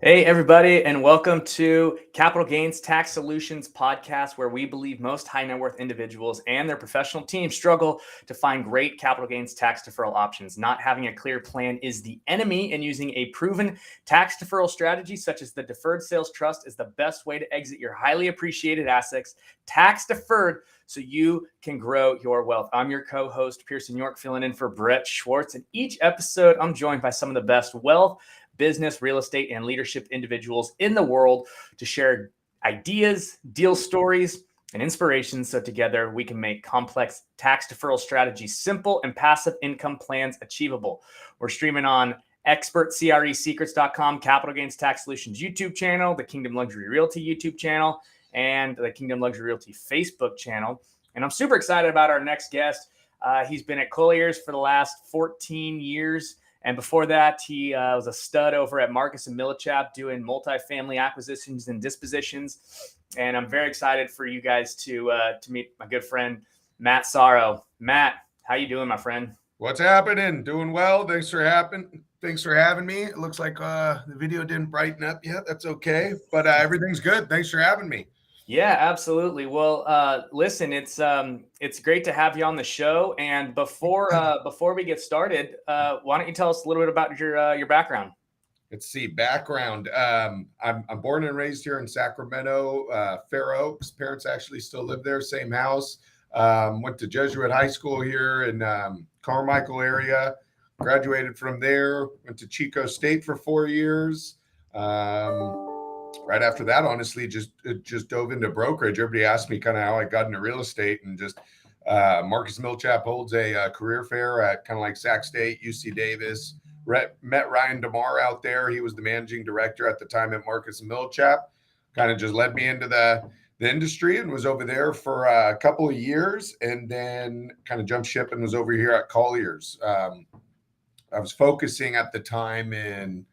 Hey, everybody, and welcome to Capital Gains Tax Solutions podcast, where we believe most high net worth individuals and their professional teams struggle to find great capital gains tax deferral options. Not having a clear plan is the enemy, and using a proven tax deferral strategy such as the Deferred Sales Trust is the best way to exit your highly appreciated assets tax deferred so you can grow your wealth. I'm your co-host, Pearson York, filling in for Brett Swarts. And each episode, I'm joined by some of the best wealth, business, real estate, and leadership individuals in the world to share ideas, deal stories, and inspirations so together we can make complex tax deferral strategies simple and passive income plans achievable. We're streaming on expertcresecrets.com, Capital Gains Tax Solutions YouTube channel, the Kingdom Luxury Realty YouTube channel, and the Kingdom Luxury Realty Facebook channel. And I'm super excited about our next guest. He's been at Colliers for the last 14 years. And before that, he was a stud over at Marcus & Millichap doing multifamily acquisitions and dispositions. And I'm very excited for you guys to meet my good friend, Matt Sarro. Matt, how you doing, my friend? What's happening? Doing well. Thanks for having me. It looks like the video didn't brighten up yet. That's okay. But everything's good. Thanks for having me. Yeah, absolutely. Well, listen, it's great to have you on the show. And before we get started, why don't you tell us a little bit about your background? Let's see. Background. I'm born and raised here in Sacramento, Fair Oaks. Parents actually still live there, same house. Went to Jesuit High School here in Carmichael area. Graduated from there. Went to Chico State for 4 years. Right after that, honestly, just dove into brokerage. Everybody asked me kind of how I got into real estate, and just Marcus Millichap holds a career fair at kind of like Sac State, UC Davis. Met Ryan DeMar out there. He was the managing director at the time at Marcus Millichap. Kind of just led me into the industry and was over there for a couple of years, and then kind of jumped ship and was over here at Colliers. I was focusing at the time in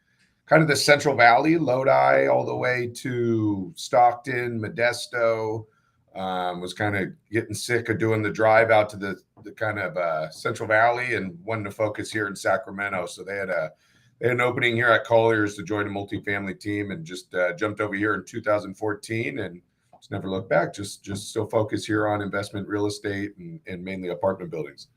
kind of the Central Valley, Lodi, all the way to Stockton, Modesto. Was kind of getting sick of doing the drive out to the kind of Central Valley and wanted to focus here in Sacramento. So they had an opening here at Colliers to join a multifamily team, and just jumped over here in 2014 and just never looked back. Just still focus here on investment real estate and mainly apartment buildings.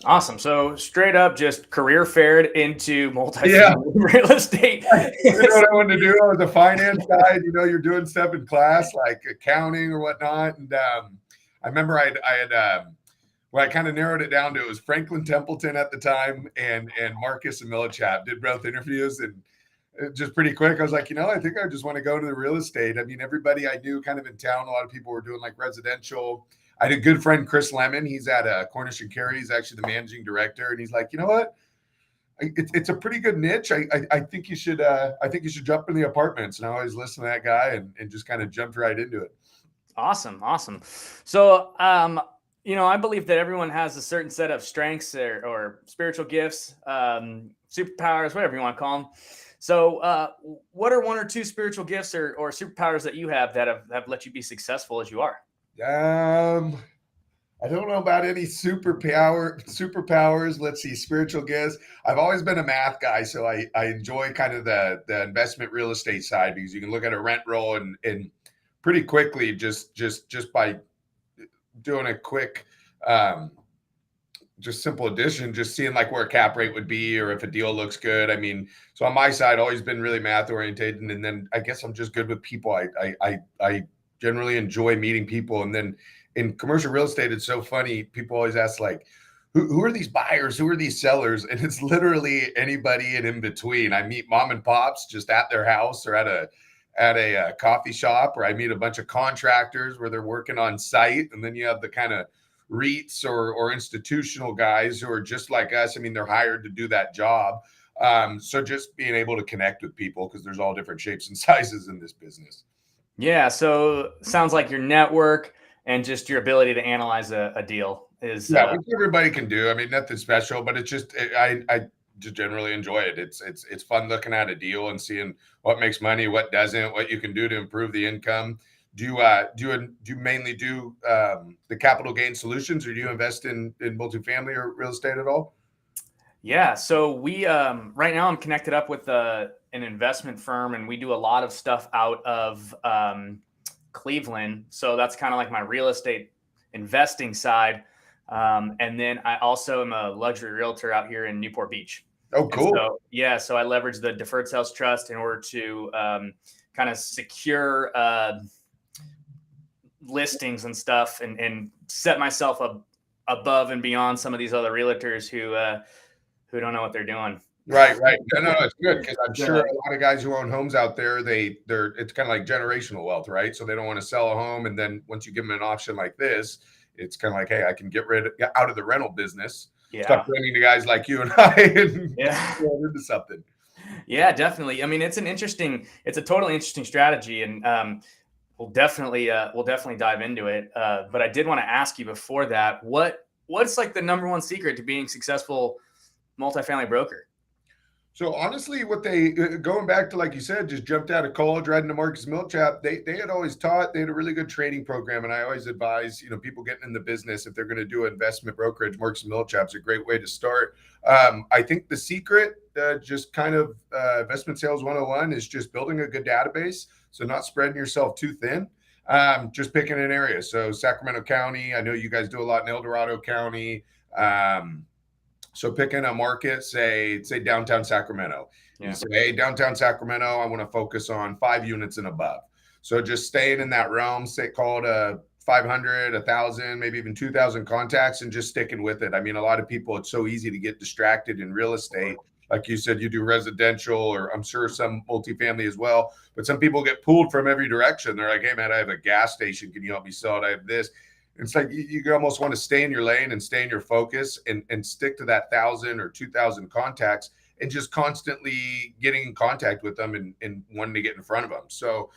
Awesome. So straight up, just career fared into multifamily real estate. You know what I wanted to do? I was a finance guy. You're doing stuff in class like accounting or whatnot. And I remember I kind of narrowed it down to, it was Franklin Templeton at the time and Marcus and Millichap. Did both interviews, and just pretty quick, I was like, I think I just want to go to the real estate. I mean, everybody I knew kind of in town, a lot of people were doing like residential. I had a good friend, Chris Lemon. He's at Cornish & Carey. He's actually the managing director. And he's like, you know what? It's a pretty good niche. I think you should jump in the apartments. And I always listen to that guy and just kind of jumped right into it. Awesome. So, I believe that everyone has a certain set of strengths or spiritual gifts, superpowers, whatever you want to call them. So what are one or two spiritual gifts or superpowers that you have that have let you be successful as you are? I don't know about any superpowers. Let's see, spiritual gifts. I've always been a math guy, so I enjoy kind of the investment real estate side, because you can look at a rent roll and pretty quickly just by doing a quick just simple addition, just seeing like where a cap rate would be or if a deal looks good. I mean, so on my side, always been really math oriented, and then I guess I'm just good with people. I generally enjoy meeting people. And then in commercial real estate, it's so funny. People always ask like, who are these buyers? Who are these sellers? And it's literally anybody and in between. I meet mom and pops just at their house or at a coffee shop, or I meet a bunch of contractors where they're working on site. And then you have the kind of REITs or institutional guys who are just like us. I mean, they're hired to do that job. So just being able to connect with people, because there's all different shapes and sizes in this business. Yeah. So sounds like your network and just your ability to analyze a deal is. Which everybody can do. I mean, nothing special, but it's just, I just generally enjoy it. It's fun looking at a deal and seeing what makes money, what doesn't, what you can do to improve the income. Do you mainly do the capital gain solutions, or do you invest in multifamily or real estate at all? Yeah. So we right now I'm connected up with an investment firm, and we do a lot of stuff out of Cleveland. So that's kind of like my real estate investing side. And then I also am a luxury realtor out here in Newport Beach. Oh, And cool. so, yeah, so I leverage the Deferred Sales Trust in order to kind of secure listings and stuff, and set myself up above and beyond some of these other realtors who don't know what they're doing. Right, right. No, it's good because I'm sure Yeah. a lot of guys who own homes out there, they're it's kind of like generational wealth, right? So they don't want to sell a home, and then once you give them an option like this, it's kind of like, hey, I can get out of the rental business, start Yeah. renting to guys like you and I, and Yeah. roll into something. Yeah, definitely. I mean, it's a totally interesting strategy, and we'll definitely dive into it. But I did want to ask you before that, what's like the number one secret to being successful multifamily broker? So honestly, what they going back to, like you said, just jumped out of college, right into Marcus Millichap. They had always taught, they had a really good trading program, and I always advise people getting in the business, if they're going to do investment brokerage, Marcus Millichap's a great way to start. I think the secret, just kind of investment sales 101, is just building a good database. So not spreading yourself too thin. Just picking an area. So Sacramento County, I know you guys do a lot in El Dorado County. So picking a market, say downtown Sacramento. You Yeah. say, hey, downtown Sacramento, I want to focus on 5 units and above. So just staying in that realm, say call it a 500, 1,000, maybe even 2,000 contacts, and just sticking with it. I mean, a lot of people, it's so easy to get distracted in real estate. Like you said, you do residential, or I'm sure some multifamily as well. But some people get pulled from every direction. They're like, hey, man, I have a gas station. Can you help me sell it? I have this. It's like you almost want to stay in your lane and stay in your focus, and stick to that 1,000 or 2,000 contacts, and just constantly getting in contact with them, and wanting to get in front of them. So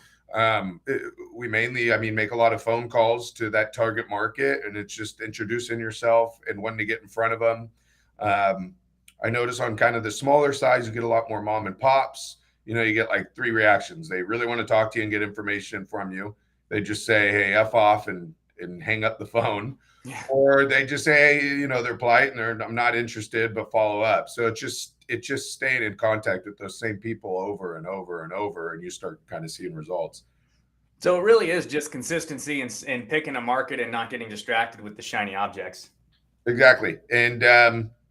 we mainly, make a lot of phone calls to that target market, and it's just introducing yourself and wanting to get in front of them. I notice on kind of the smaller size, you get a lot more mom and pops. You get like 3 reactions. They really want to talk to you and get information from you. They just say, hey, F off, and hang up the phone. Yeah. Or they just say, they're polite and I'm not interested, but follow up. So it's just staying in contact with those same people over and over and over, and you start kind of seeing results. So it really is just consistency and picking a market and not getting distracted with the shiny objects. Exactly. And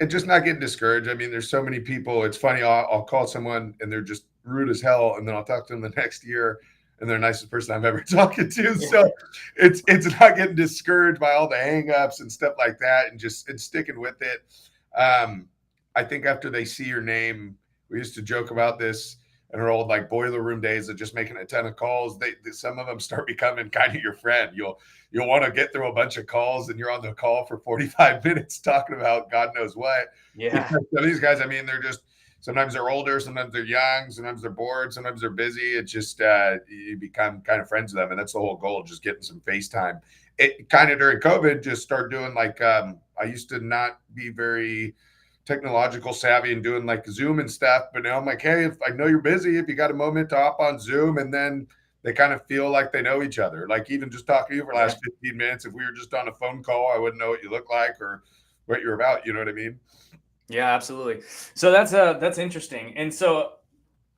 just not getting discouraged. I mean, there's so many people. It's funny. I'll call someone and they're just rude as hell, and then I'll talk to them the next year, and they're the nicest person I've ever talked to. Yeah. So it's not getting discouraged by all the hangups and stuff like that, and sticking with it. I think after they see your name, we used to joke about this in our old like boiler room days of just making a ton of calls. Some of them start becoming kind of your friend. You'll want to get through a bunch of calls, and you're on the call for 45 minutes talking about God knows what. Yeah. So these guys, they're just, sometimes they're older, sometimes they're young, sometimes they're bored, sometimes they're busy. It's just, you become kind of friends with them. And that's the whole goal, just getting some FaceTime. It kind of during COVID, just start doing like, I used to not be very technological savvy and doing like Zoom and stuff. But now I'm like, hey, if I know you're busy, if you got a moment to hop on Zoom, and then they kind of feel like they know each other. Like even just talking to you for the last 15 minutes, if we were just on a phone call, I wouldn't know what you look like or what you're about. You know what I mean? Yeah, absolutely. So that's interesting. And so,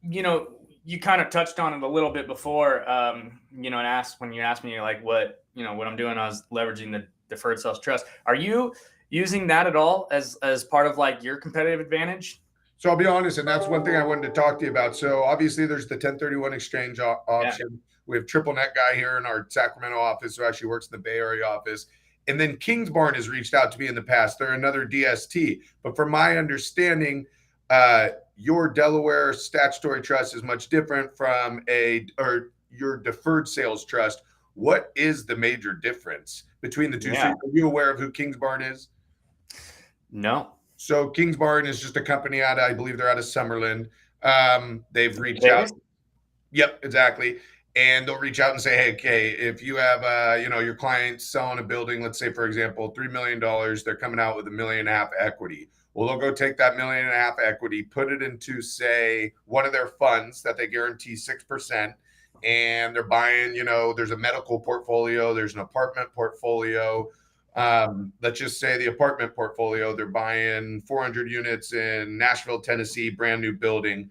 you kind of touched on it a little bit before, and when you asked me like what I'm doing, I was leveraging the Deferred Sales Trust. Are you using that at all as part of like your competitive advantage? So I'll be honest, and that's one thing I wanted to talk to you about. So obviously there's the 1031 exchange option. Yeah. We have Triple Net guy here in our Sacramento office who actually works in the Bay Area office. And then Kingsbarn has reached out to me in the past. They're another DST. But from my understanding, your Delaware statutory trust is much different from your Deferred Sales Trust. What is the major difference between the two? Yeah. So are you aware of who Kingsbarn is? No. So Kingsbarn is just a company I believe they're out of Summerlin. They've reached out. Yep, exactly. And they'll reach out and say, hey, okay, if you have, your client selling a building, let's say, for example, $3 million, they're coming out with $1.5 million equity. Well, they'll go take that $1.5 million equity, put it into, say, one of their funds that they guarantee 6%. And they're buying, there's a medical portfolio, there's an apartment portfolio. Let's just say the apartment portfolio, they're buying 400 units in Nashville, Tennessee, brand new building.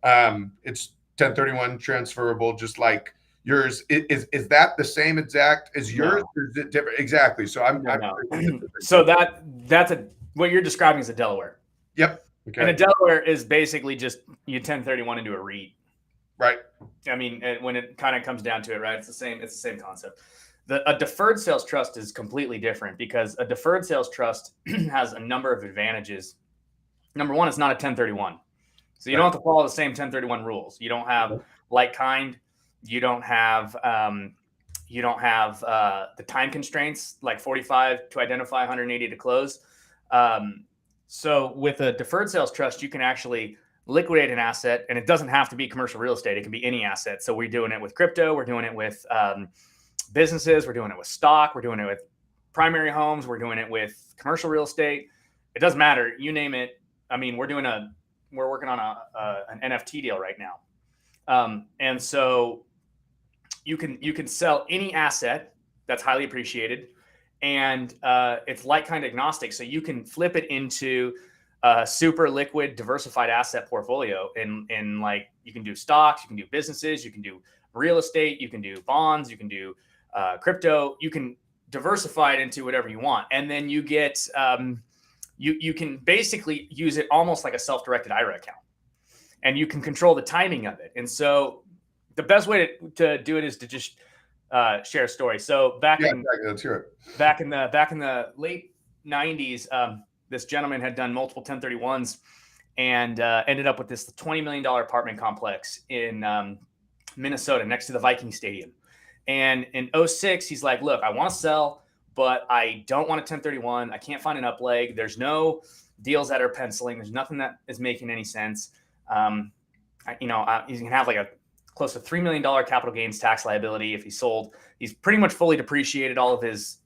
It's 1031 transferable, just like yours. Is that the same exact as yours? No. Or is it different? Exactly. So No. So that's what you're describing is a Delaware. Yep. And Okay. a Delaware is basically just you 1031 into a REIT. Right. I mean, when it kind of comes down to it, right? It's the same concept. A deferred sales trust is completely different because a deferred sales trust has a number of advantages. Number one, it's not a 1031. So you don't have to follow the same 1031 rules. You don't have like kind. You don't have the time constraints like 45 to identify, 180 to close. So with a deferred sales trust, you can actually liquidate an asset, and it doesn't have to be commercial real estate. It can be any asset. So we're doing it with crypto. We're doing it with businesses. We're doing it with stock. We're doing it with primary homes. We're doing it with commercial real estate. It doesn't matter. You name it. I mean, we're working on an NFT deal right now. And so you can sell any asset that's highly appreciated, and it's like kind agnostic. So you can flip it into a super liquid, diversified asset portfolio. And like you can do stocks, you can do businesses, you can do real estate, you can do bonds, you can do crypto. You can diversify it into whatever you want, and then you get you can basically use it almost like a self-directed IRA account, and you can control the timing of it. And so the best way to do it is to just share a story. So back in the late 90s, this gentleman had done multiple 1031s and ended up with this $20 million apartment complex in Minnesota next to the Viking Stadium. And in 2006, he's like, look, I want to sell, but I don't want a 1031. I can't find an up leg. There's no deals that are penciling. There's nothing that is making any sense. He's going to have like a close to $3 million capital gains tax liability if he sold. He's pretty much fully depreciated all of his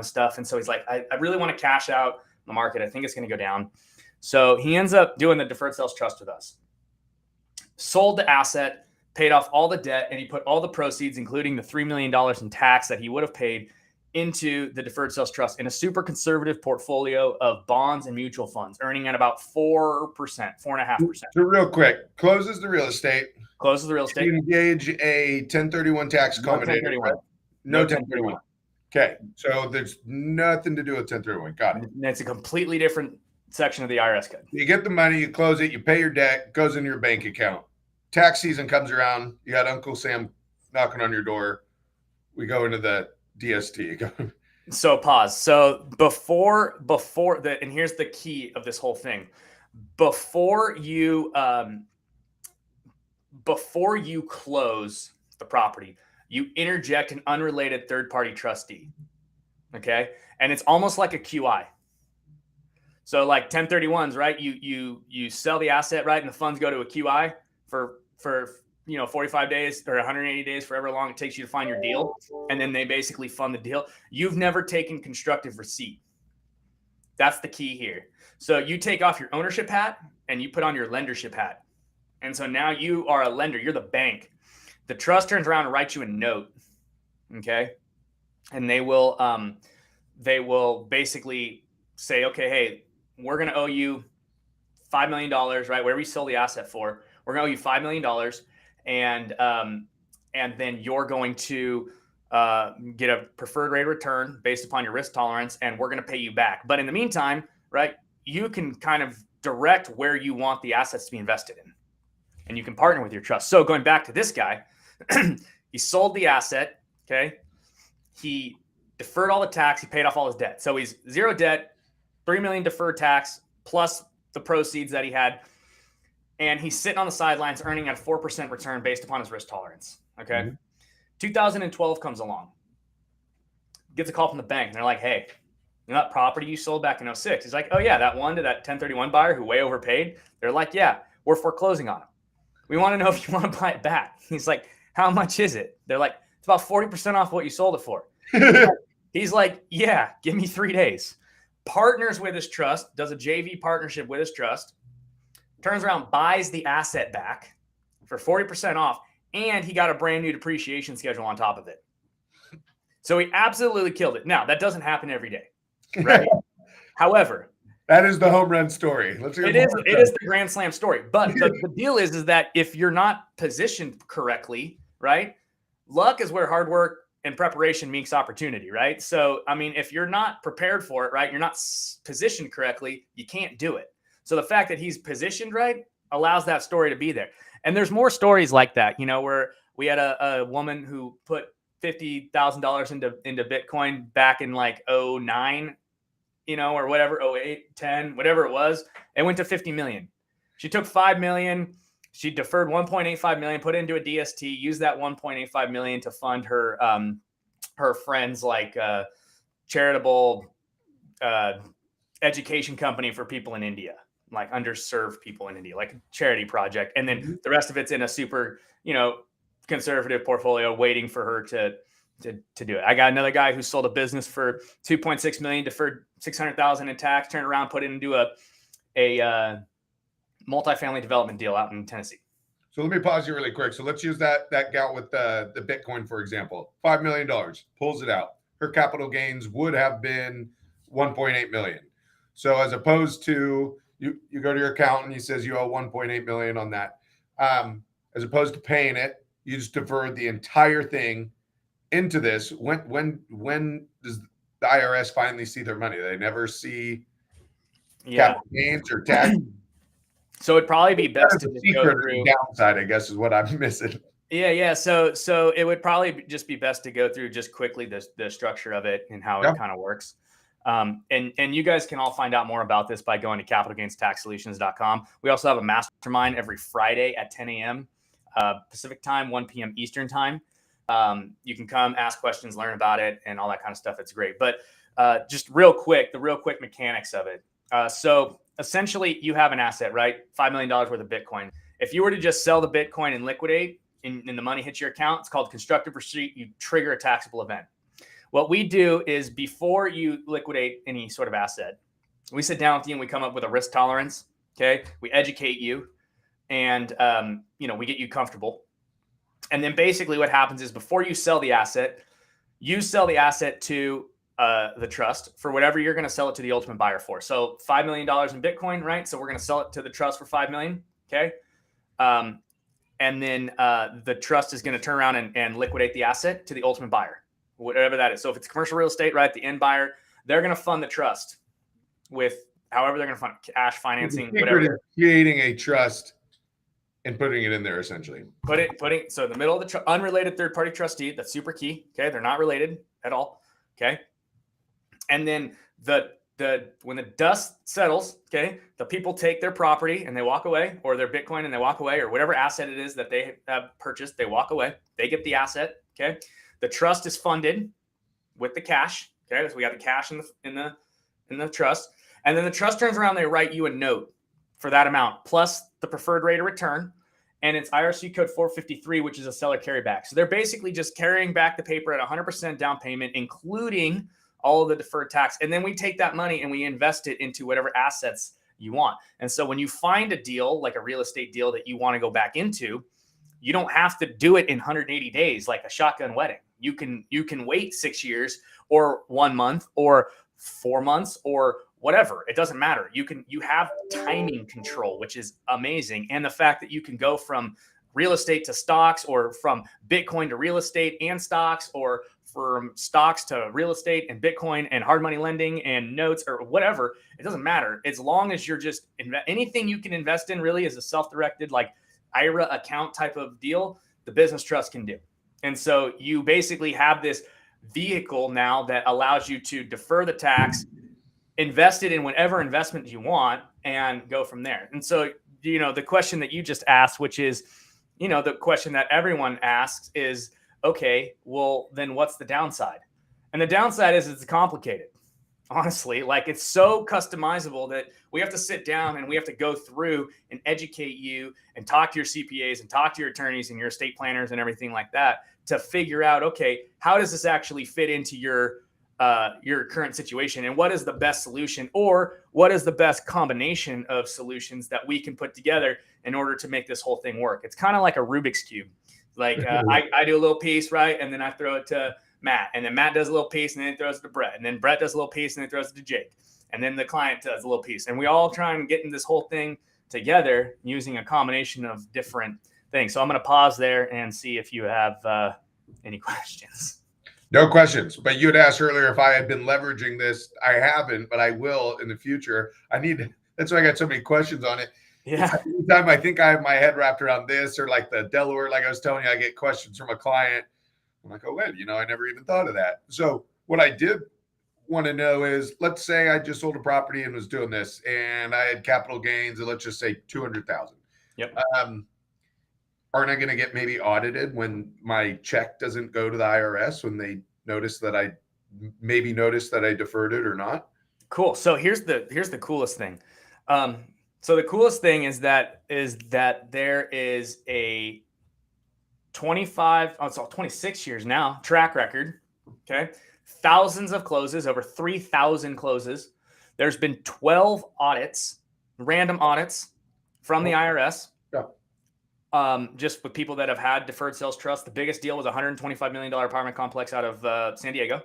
stuff. And so he's like, I really want to cash out the market. I think it's going to go down. So he ends up doing the deferred sales trust with us. Sold the asset, paid off all the debt, and he put all the proceeds, including the $3 million in tax that he would have paid, into the deferred sales trust in a super conservative portfolio of bonds and mutual funds, earning at about 4%, 4.5%. So real quick, closes the real estate. Closes the real estate. Engage a 1031 tax accommodator. No 1031. Okay, so there's nothing to do with 1031. Got it. It's a completely different section of the IRS code. You get the money, you close it, you pay your debt, goes into your bank account. Tax season comes around, you got Uncle Sam knocking on your door. We go into the DST. So pause. So before and here's the key of this whole thing. Before you close the property, you interject an unrelated third-party trustee. Okay? And it's almost like a QI. So like 1031s, right? You sell the asset, right? And the funds go to a QI for 45 days or 180 days, for however long it takes you to find your deal. And then they basically fund the deal. You've never taken constructive receipt. That's the key here. So you take off your ownership hat and you put on your lendership hat. And so now you are a lender. You're the bank. The trust turns around and writes you a note. Okay. And they will basically say, okay, hey, we're going to owe you $5 million, right? Whatever you sold the asset for, we're going to owe you $5 million. And then you're going to get a preferred rate of return based upon your risk tolerance, and we're going to pay you back. But in the meantime, right, you can kind of direct where you want the assets to be invested in, and you can partner with your trust. So going back to this guy, he sold the asset. Okay. He deferred all the tax. He paid off all his debt. So he's zero debt, $3 million deferred tax plus the proceeds that he had. And he's sitting on the sidelines earning at a 4% return based upon his risk tolerance. Okay. Mm-hmm. 2012 comes along, gets a call from the bank, and they're like, hey, you know that property you sold back in 2006? He's like, oh yeah, that one to that 1031 buyer who way overpaid. They're like, yeah, we're foreclosing on him. We want to know if you want to buy it back. He's like, how much is it? They're like, it's about 40% off what you sold it for. He's like, yeah, give me 3 days. Partners with his trust, does a JV partnership with his trust, turns around, buys the asset back for 40% off, and he got a brand new depreciation schedule on top of it. So he absolutely killed it. Now, that doesn't happen every day, right? However, that is the home run story. It is the grand slam story. But the deal is that if you're not positioned correctly, right, luck is where hard work and preparation meets opportunity, right? So, I mean, if you're not prepared for it, right, you're not positioned correctly, you can't do it. So the fact that he's positioned right allows that story to be there. And there's more stories like that, where we had a woman who put $50,000 into Bitcoin back in like 09, or whatever, 08, 10, whatever it was. It went to 50 million. She took 5 million. She deferred 1.85 million, put it into a DST, used that 1.85 million to fund her her friends like charitable education company for people in India, like underserved people in India, like a charity project. And then the rest of it's in a super, conservative portfolio waiting for her to do it. I got another guy who sold a business for 2.6 million, deferred 600,000 in tax, turned around, put it into a multifamily development deal out in Tennessee. So let me pause you really quick. So let's use that gal with the Bitcoin, for example. $5 million, pulls it out. Her capital gains would have been 1.8 million. So as opposed to you go to your accountant, he says you owe 1.8 million on that. As opposed to paying it, you just deferred the entire thing into this. When does the IRS finally see their money? They never see capital gains or tax. So it'd probably be best to just go through downside, I guess, is what I'm missing. Yeah. So it would probably just be best to go through just quickly the structure of it and how it kind of works. And you guys can all find out more about this by going to capitalgainstaxsolutions.com. We also have a mastermind every Friday at 10 a.m. Pacific time, 1 p.m. Eastern time. You can come, ask questions, learn about it, and all that kind of stuff. It's great. But just the real quick mechanics of it. So essentially, you have an asset, right? $5 million worth of Bitcoin. If you were to just sell the Bitcoin and liquidate, and the money hits your account, it's called constructive receipt. You trigger a taxable event. What we do is before you liquidate any sort of asset, we sit down with you and we come up with a risk tolerance. Okay, we educate you, and we get you comfortable. And then basically what happens is before you sell the asset, you sell the asset to the trust for whatever you're going to sell it to the ultimate buyer for. So $5 million in Bitcoin, right? So we're going to sell it to the trust for 5 million. Okay. And then the trust is going to turn around and liquidate the asset to the ultimate buyer, whatever that is. So if it's commercial real estate, right, the end buyer, they're going to fund the trust with however they're going to fund cash financing, whatever. Creating a trust and putting it in there, essentially. So in the middle of the unrelated third-party trustee, that's super key. Okay, they're not related at all. Okay, and then when the dust settles, okay, the people take their property and they walk away, or their Bitcoin and they walk away, or whatever asset it is that they have purchased, they walk away. They get the asset. Okay, the trust is funded with the cash. Okay, so we got the cash in the trust, and then the trust turns around. They write you a note for that amount plus the preferred rate of return, and it's IRC code 453, which is a seller carryback. So they're basically just carrying back the paper at 100% down payment, including all of the deferred tax. And then we take that money and we invest it into whatever assets you want. And so when you find a deal, like a real estate deal that you want to go back into, you don't have to do it in 180 days like a shotgun wedding. You can wait 6 years or 1 month or 4 months or whatever. It doesn't matter. You have timing control, which is amazing. And the fact that you can go from real estate to stocks, or from Bitcoin to real estate and stocks, or from stocks to real estate and Bitcoin and hard money lending and notes or whatever, it doesn't matter. As long as you're just anything you can invest in really is a self-directed, like IRA account type of deal, the business trust can do. And so you basically have this vehicle now that allows you to defer the tax, invest it in whatever investment you want, and go from there. And so, the question that you just asked, which is, the question that everyone asks is, okay, well, then what's the downside? And the downside is it's complicated. Honestly, like it's so customizable that we have to sit down and we have to go through and educate you and talk to your CPAs and talk to your attorneys and your estate planners and everything like that to figure out, okay, how does this actually fit into your current situation, and what is the best solution, or what is the best combination of solutions that we can put together in order to make this whole thing work. It's kind of like a Rubik's Cube. Like I do a little piece, right? And then I throw it to Matt, and then Matt does a little piece and then he throws it to Brett, and then Brett does a little piece and then throws it to Jake, and then the client does a little piece, and we all try and get in this whole thing together using a combination of different things. So I'm going to pause there and see if you have any questions. No questions, but you had asked earlier if I had been leveraging this. I haven't, but I will in the future. That's why I got so many questions on it. Yeah. Anytime I think I have my head wrapped around this, or like the Delaware, like I was telling you, I get questions from a client. I'm like, oh, wait, I never even thought of that. So what I did want to know is, let's say I just sold a property and was doing this, and I had capital gains, and let's just say 200,000. Yep. Aren't I going to get maybe audited when my check doesn't go to the IRS when they notice that I deferred it or not? Cool. So here's the coolest thing. So the coolest thing is that there is a 26 years now track record. Okay. Thousands of closes, over 3,000 closes. There's been 12 audits, random audits from the IRS. Yeah. Just with people that have had deferred sales trust. The biggest deal was a $125 million apartment complex out of San Diego.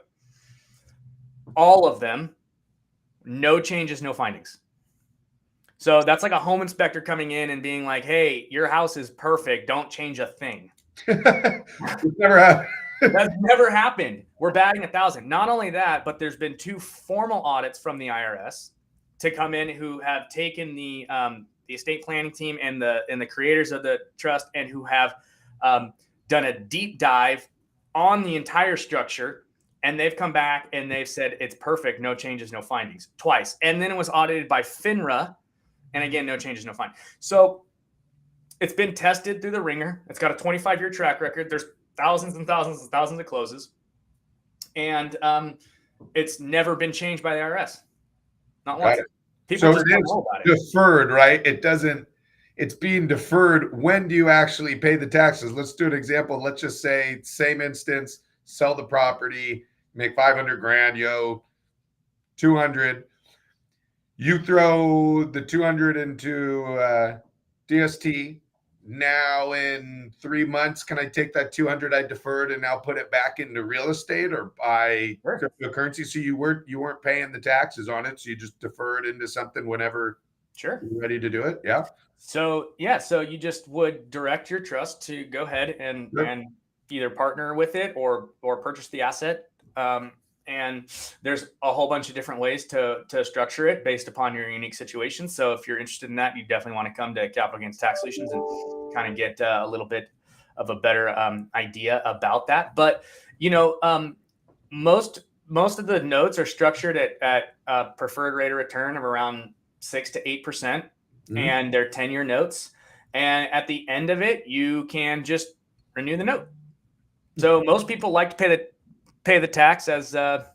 All of them, no changes, no findings. So that's like a home inspector coming in and being like, hey, your house is perfect. Don't change a thing. It's never happened. That's never happened. We're batting 1,000. Not only that, but there's been 2 formal audits from the IRS to come in who have taken the estate planning team and the creators of the trust, and who have done a deep dive on the entire structure, and they've come back and they've said it's perfect, no changes, no findings, twice. And then it was audited by FINRA, and again, no changes, no findings. So it's been tested through the ringer. It's got a 25-year track record. There's thousands and thousands and thousands of closes, and it's never been changed by the IRS, not once. People just don't know about it. Deferred, right? It's being deferred. When do you actually pay the taxes? Let's do an example. Let's just say, same instance, sell the property, make 500 grand, 200. You throw the 200 into DST. Now in 3 months, can I take that 200 I deferred and now put it back into real estate or buy cryptocurrency? So you weren't paying the taxes on it, so you just deferred into something whenever you're ready to do it. Yeah. So you just would direct your trust to go ahead and either partner with it or purchase the asset. And there's a whole bunch of different ways to structure it based upon your unique situation. So if you're interested in that, you definitely want to come to Capital Gains Tax Solutions and kind of get a little bit of a better idea about that. But most of the notes are structured at a preferred rate of return of around 6 to 8%, and they're 10-year notes. And at the end of it, you can just renew the note. So most people like to pay the tax as the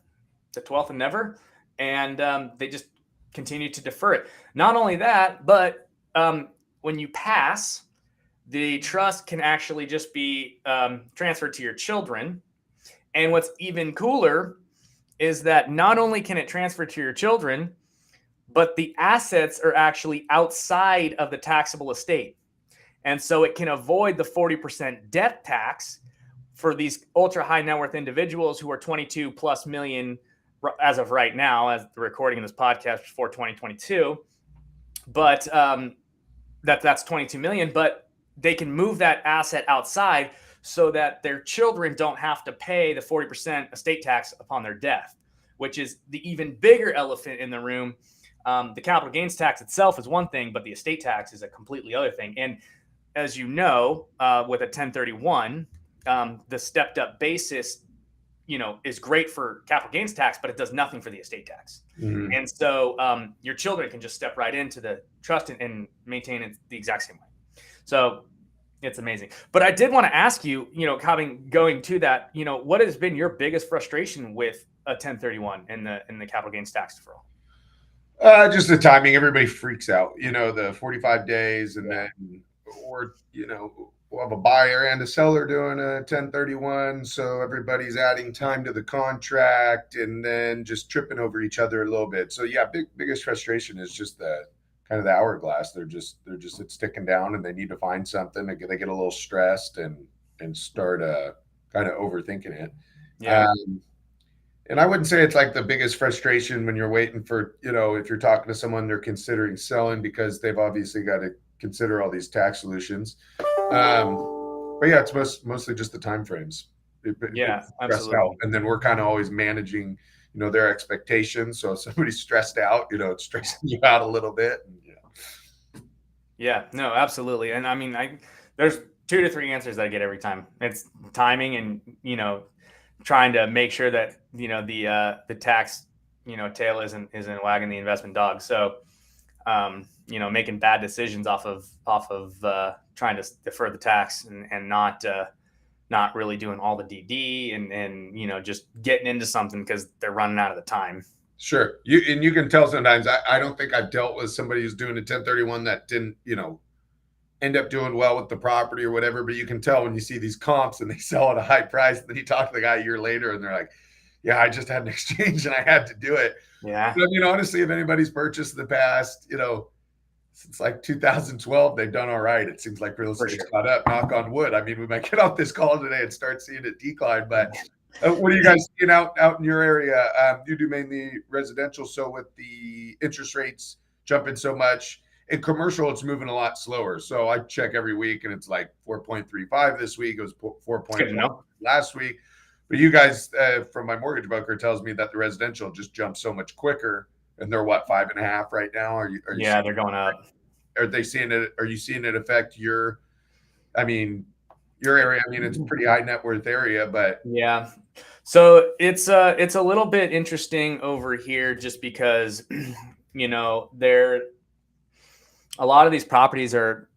12th and never, and they just continue to defer it. Not only that, but when you pass, the trust can actually just be transferred to your children. And what's even cooler is that not only can it transfer to your children, but the assets are actually outside of the taxable estate. And so it can avoid the 40% death tax for these ultra high net worth individuals who are 22 plus million as of right now, as the recording of this podcast before 2022. But that's 22 million, but they can move that asset outside so that their children don't have to pay the 40% estate tax upon their death, which is the even bigger elephant in the room. The capital gains tax itself is one thing, but the estate tax is a completely other thing. And as you know, with a 1031, the stepped up basis, is great for capital gains tax, but it does nothing for the estate tax. Mm-hmm. And so your children can just step right into the trust and maintain it the exact same way. So it's amazing. But I did want to ask you, going to that, what has been your biggest frustration with a 1031 in the capital gains tax deferral? Just the timing. Everybody freaks out, the 45 days and then, we'll have a buyer and a seller doing a 1031. So everybody's adding time to the contract and then just tripping over each other a little bit. So yeah, biggest frustration is just the kind of the hourglass. They're just it's ticking down and they need to find something. They get a little stressed and start kind of overthinking it. Yeah. And I wouldn't say it's like the biggest frustration when you're waiting for, if you're talking to someone, they're considering selling because they've obviously got to consider all these tax solutions. But yeah, it's mostly just the time frames. Yeah, It's stressed out, absolutely. and then we're kind of always managing, their expectations. So if somebody's stressed out, it's stressing you out a little bit. And, Yeah, no, absolutely. And I mean, there's 2 to 3 answers that I get every time. It's timing and, trying to make sure that, the tax, tail isn't wagging the investment dog. So, making bad decisions off of trying to defer the tax and not really doing all the DD and just getting into something because they're running out of the time. Sure. You can tell sometimes. I don't think I've dealt with somebody who's doing a 1031 that didn't, end up doing well with the property or whatever, but you can tell when you see these comps and they sell at a high price, and then you talk to the guy a year later and they're like, yeah, I just had an exchange and I had to do it. Yeah. But I mean, honestly, if anybody's purchased in the past, since like 2012, they've done all right. It seems like real estate's caught up, knock on wood. I mean, we might get off this call today and start seeing it decline, but what are you guys seeing out in your area? You do mainly residential. So with the interest rates jumping so much, in commercial, it's moving a lot slower. So I check every week and it's like 4.35 this week. It was 4.1 last week. But you guys, from my mortgage broker, tells me that the residential just jumped so much quicker. And they're what, 5.5 right now? Are you Yeah, they're going up. Are they seeing it? Are you seeing it affect your area? I mean, it's a pretty high net worth area, but yeah. So it's a little bit interesting over here just because, a lot of these properties are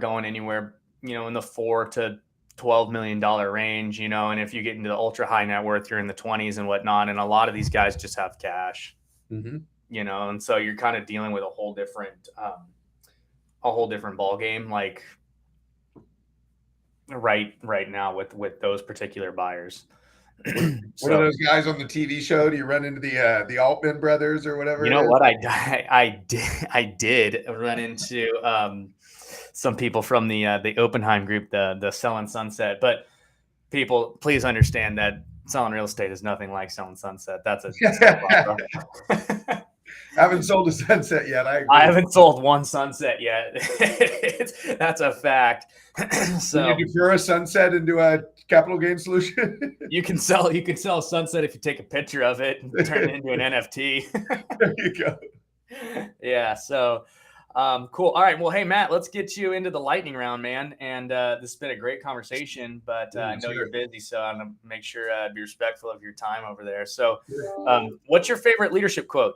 going anywhere, in the $4 to $12 million range, and if you get into the ultra high net worth, you're in the 20s and whatnot. And a lot of these guys just have cash, and so you're kind of dealing with a whole different ball game, like right now with those particular buyers. One of those guys on the TV show. Do you run into the Altman brothers or whatever? You know what? I did run into some people from the Oppenheim group, the Selling Sunset. But people, please understand that selling real estate is nothing like selling Sunset. That's a haven't sold a Sunset yet. I haven't sold one Sunset yet. That's a fact. So can you defer a Sunset into a capital gain solution? you can sell a Sunset if you take a picture of it and turn it into an NFT. There you go. Yeah. So cool. All right. Well, hey, Matt, let's get you into the lightning round, man. And this has been a great conversation, but I know you're busy, so I'm going to make sure be respectful of your time over there. So what's your favorite leadership quote?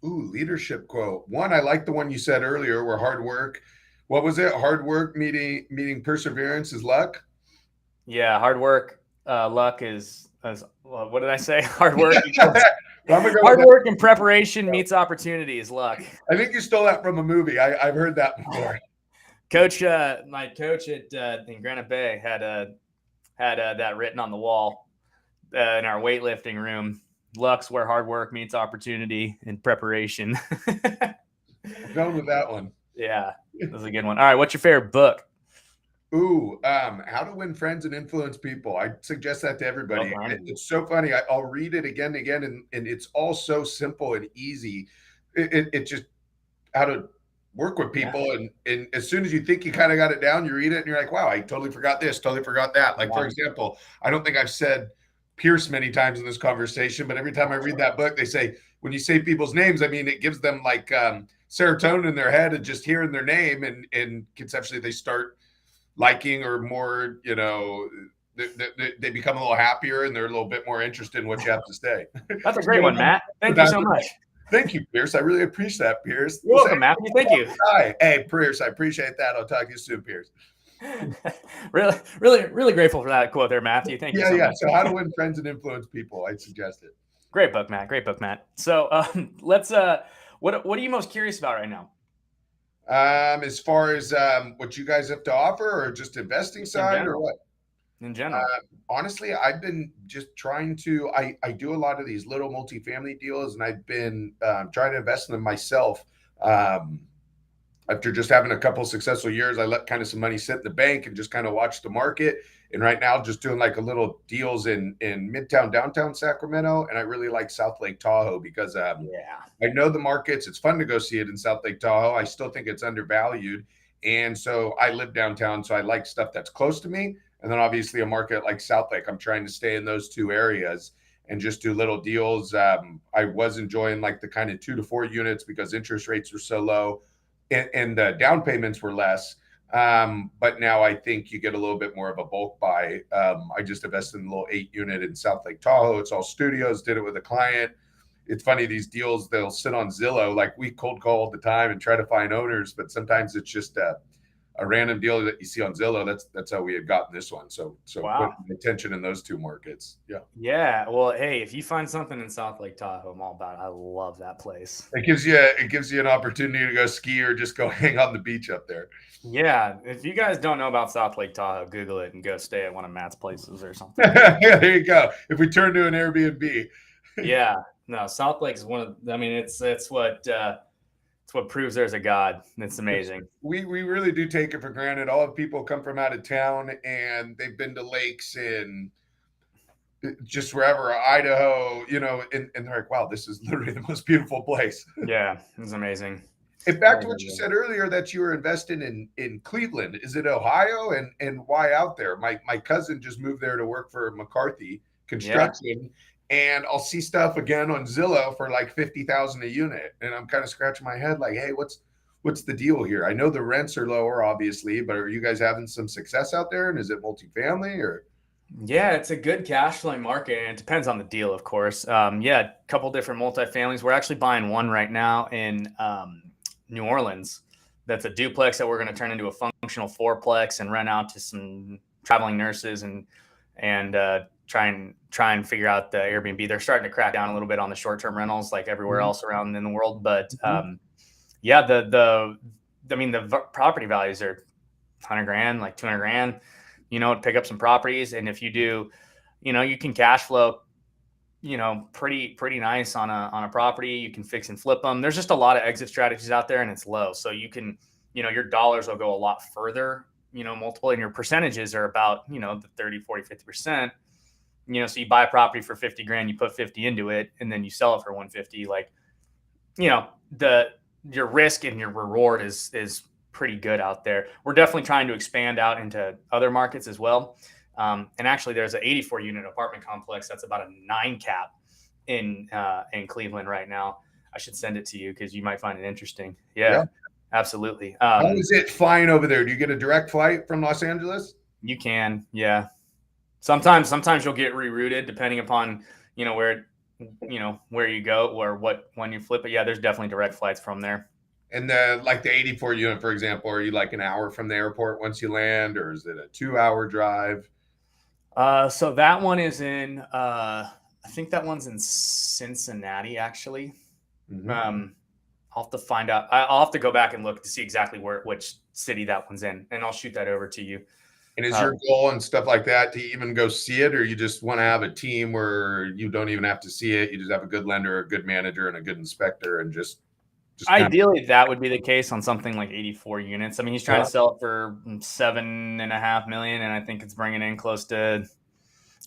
Ooh, leadership quote. One, I like the one you said earlier where hard work, what was it? Hard work meeting perseverance is luck. Yeah. Hard work. Luck is what did I say? Hard work. Hard work and preparation meets opportunity is luck. I think you stole that from a movie. I've heard that before. Coach, my coach in Granite Bay had that written on the wall in our weightlifting room. Luck's where hard work meets opportunity and preparation. I'm going with that one. Yeah, that was a good one. All right, what's your favorite book? Ooh, How to Win Friends and Influence People. I suggest that to everybody. It's so funny. I'll read it again and again, and it's all so simple and easy. It just how to work with people. Yeah. And as soon as you think you kind of got it down, you read it and you're like, wow, I totally forgot this, totally forgot that. Like, for example, I don't think I've said Pierce many times in this conversation, but every time I read that book, they say, when you say people's names, I mean, it gives them like serotonin in their head and just hearing their name, and conceptually they start liking or more, they become a little happier and they're a little bit more interested in what you have to say. That's a great one, Matt. Thank you so much. Thank you, Pierce. I really appreciate that, Pierce. You're welcome, Matthew. Thank you. Hi. Hey, Pierce, I appreciate that. I'll talk to you soon, Pierce. really grateful for that quote there, Matthew. Thank you so much. So How to Win Friends and Influence People. I'd suggest it. Great book, Matt. So let's what are you most curious about right now? As far as what you guys have to offer, or just investing side, or what? In general. Honestly, I've been just trying to, I do a lot of these little multifamily deals, and I've been trying to invest in them myself. After just having a couple successful years, I let kind of some money sit in the bank and just kind of watch the market. And right now, just doing like a little deals in Midtown, downtown Sacramento, and I really like South Lake Tahoe because Yeah. I know the markets. It's fun to go see it in South Lake Tahoe. I still think it's undervalued, and so I live downtown, so I like stuff that's close to me. And then obviously a market like South Lake, I'm trying to stay in those two areas and just do little deals. I was enjoying like the kind of 2 to 4 units because interest rates were so low, and the down payments were less. But now I think you get a little bit more of a bulk buy. I just invested in a little 8 unit in South Lake Tahoe. It's all studios, did it with a client. It's funny, these deals, they'll sit on Zillow. Like we cold call all the time and try to find owners, but sometimes it's just a random deal that you see on Zillow. That's how we had gotten this one. So Wow. putting attention in those two markets. Yeah. Yeah. Well, hey, if you find something in South Lake Tahoe, I'm all about it. I love that place. It gives you an opportunity to go ski or just go hang on the beach up there. Yeah. If you guys don't know about South Lake Tahoe, Google it and go stay at one of Matt's places or something. There you go. If we turn to an Airbnb. Yeah. No, South Lake is one of, I mean, it's what proves there's a God. It's amazing. We really do take it for granted. All the people come from out of town and they've been to lakes in just wherever, Idaho, and they're like, wow, this is literally the most beautiful place. Yeah, it's amazing. And back to what you said earlier, that you were investing in Cleveland. Is it Ohio? And why out there? My cousin just moved there to work for McCarthy Construction. Yeah. And I'll see stuff again on Zillow for like $50,000 a unit. And I'm kind of scratching my head like, hey, what's the deal here? I know the rents are lower, obviously, but are you guys having some success out there? And is it multifamily or? Yeah, it's a good cash flowing market, and it depends on the deal, of course. Yeah, a couple different multifamilies. We're actually buying one right now in New Orleans. That's a duplex that we're going to turn into a functional fourplex and rent out to some traveling nurses and try and figure out the Airbnb. They're starting to crack down a little bit on the short-term rentals, like everywhere else around in the world. But yeah, the property values are $100,000, like $200,000. To pick up some properties, and if you do, you can cash flow, pretty nice on a property. You can fix and flip them. There's just a lot of exit strategies out there, and it's low, so you can, your dollars will go a lot further. Multiple, and your percentages are about, the 30, 40, 50%. So you buy a property for $50,000, you put 50 into it, and then you sell it for 150. Like, your risk and your reward is pretty good out there. We're definitely trying to expand out into other markets as well. And actually, there's an 84 unit apartment complex that's about a 9 cap in Cleveland right now. I should send it to you because you might find it interesting. Yeah. Absolutely. How is it flying over there? Do you get a direct flight from Los Angeles? You can, yeah. Sometimes you'll get rerouted depending upon where you go or when you flip it. Yeah, there's definitely direct flights from there. And the 84 unit, for example, are you like an hour from the airport once you land, or is it a 2-hour drive? So that one is in, I think that one's in Cincinnati, actually. I'll have to find out. I'll have to go back and look to see exactly which city that one's in, and I'll shoot that over to you. And is your goal and stuff like that to even go see it, or you just want to have a team where you don't even have to see it? You just have a good lender, a good manager, and a good inspector, and just ideally, that would be the case on something like 84 units. I mean, he's trying to sell it for $7.5 million, and I think it's bringing in close to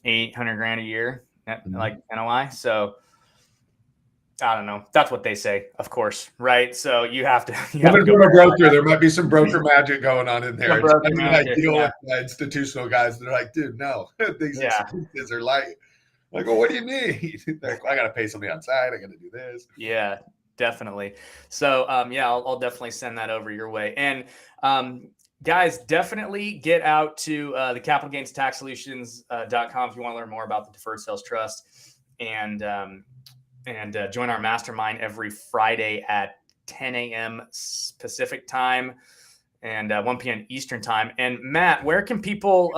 $800,000 a year, like NOI. So I don't know. That's what they say, of course, right? So you have to. Go a broker. There might be some broker magic going on in there. I deal with institutional guys. They're like, dude, no, these expenses are like, well, what do you mean? Like, I got to pay somebody outside. I got to do this. Yeah. Definitely. So, I'll definitely send that over your way. And guys, definitely get out to the capitalgainstaxsolutions.com if you want to learn more about the Deferred Sales Trust, and join our mastermind every Friday at 10 a.m. Pacific time and 1 p.m. Eastern time. And Matt, where can people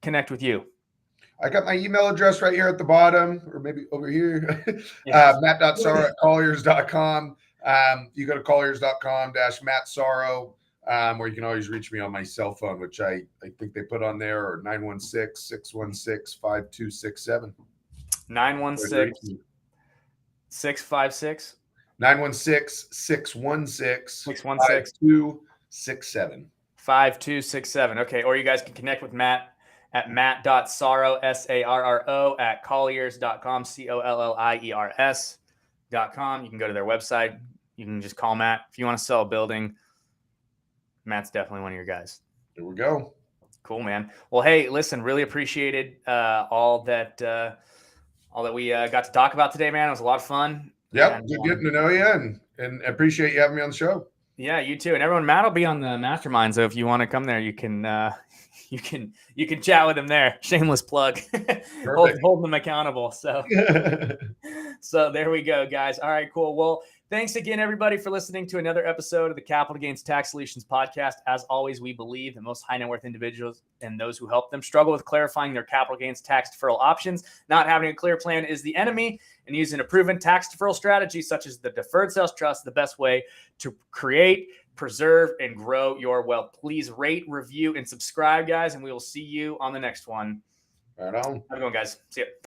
connect with you? I got my email address right here at the bottom, or maybe over here. Matt.Sarro@colliers.com. You go to colliers.com/Matt Sarro, where you can always reach me on my cell phone, which I think they put on there, or 916-616-5267. 916-656? 916-616-5267. 5267. Okay. Or you guys can connect with Matt at matt.sarro, Sarro, at colliers.com, colliers.com. You can go to their website. You can just call Matt. If you want to sell a building, Matt's definitely one of your guys. There we go. Cool, man. Well, hey, listen, really appreciated all that we got to talk about today, man. It was a lot of fun. Yep, good getting to know you, and appreciate you having me on the show. Yeah, you too. And everyone, Matt will be on the mastermind, so if you want to come there, you can chat with him there. Shameless plug. Hold them accountable. So so there we go, guys. All right, cool. Well, thanks again, everybody, for listening to another episode of the Capital Gains Tax Solutions podcast. As always, we believe that most high net worth individuals and those who help them struggle with clarifying their capital gains tax deferral options. Not having a clear plan is the enemy, and using a proven tax deferral strategy such as the Deferred Sales Trust is the best way to create, preserve, and grow your wealth. Please rate, review, and subscribe, guys, and we will see you on the next one. Right on. Have a good one, guys. See ya.